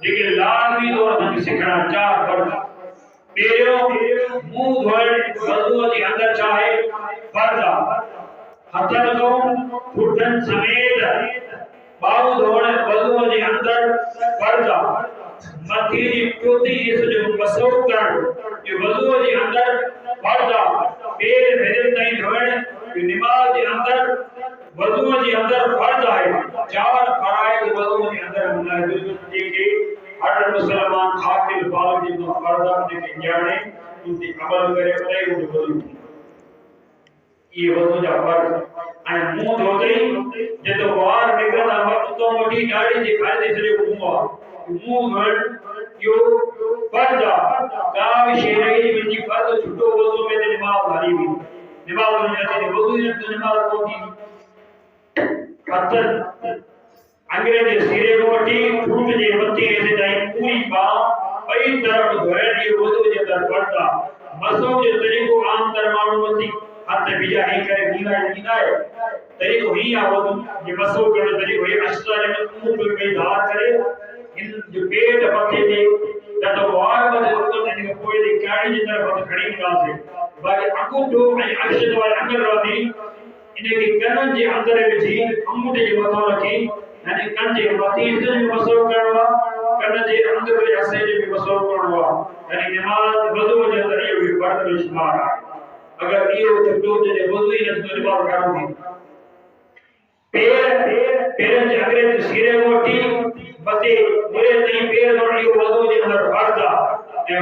लेकिन लाज़मी तौर ते सिखणा चार फर्ज पहिरियों मुंह धोइण वज़ू जे अंदर चाहे फर्ज आहे हथन को घुटन समेत बाहु धोइण वज़ू जे अंदर फर्ज आहे मथे जी चोटी हिस्से जो मसो करण ये वज़ू जे अंदर फर्ज आहे पैर भेरन ताईं धोइण ये नमाज जे अंदर वज़ू जे अंदर फर्ज आहे चार फराइज़ वज़ू जे अंदर मुनाज़िर जेके हर मुसलमान आकिल बालिग जो फर्ज आहे जेके ॼाणे उन ते अमल करे तई उन वज़ू ये वज़ू जा फर्ज ऐं मुंह धोतई जदो वार निकरंदा वक्त तो वठी ॾाढ़ी जे खाइदे सॼो मुंह आहे मुंह धोइण यो फर्ज आहे का भी शइ रही मुंहिंजी फर्ज छुटो वज़ू में ते नमाज़ हली हुई नमाज़ में ते वज़ू में ते नमाज़ कोन थी हथन अंग्रेज जे सिरे को वठी ठूठ जे मथे हिस्से ताईं पूरी बाह ॿई तरफ़ धोइण इहो वज़ू जे अंदर फर्ज आहे मसो जो तरीक़ो आम तर माण्हू नथी हथ बिजा ही करे नींदा है तरीको ही आ वो ये मसो करण तरीको ये अष्टा ने मुंह पे धार करे इन जो पेट मथे दे तो वार में तो ने कोई दी काड़ी जी तरफ हथ खड़ी ना से बाकी अंगूठो ऐं अक्षत वाले अंदर रहंदी इने के कनन जे अंदर विझी अंगूठे जे मथो रखी यानी कन जे मथे जो मसो करणो कन जे अंदर जे हसे जे मसो करणो यानी नमाज वज़ू जे अंदर ये फर्ज में शुमार है अगर ये छुटो जे वज़ू ही न नमाज करूंगी पैर जे अंग्रेज सिरे वठी बते मुरे तई पैर वठी वज़ू जे अंदर फर्ज आहे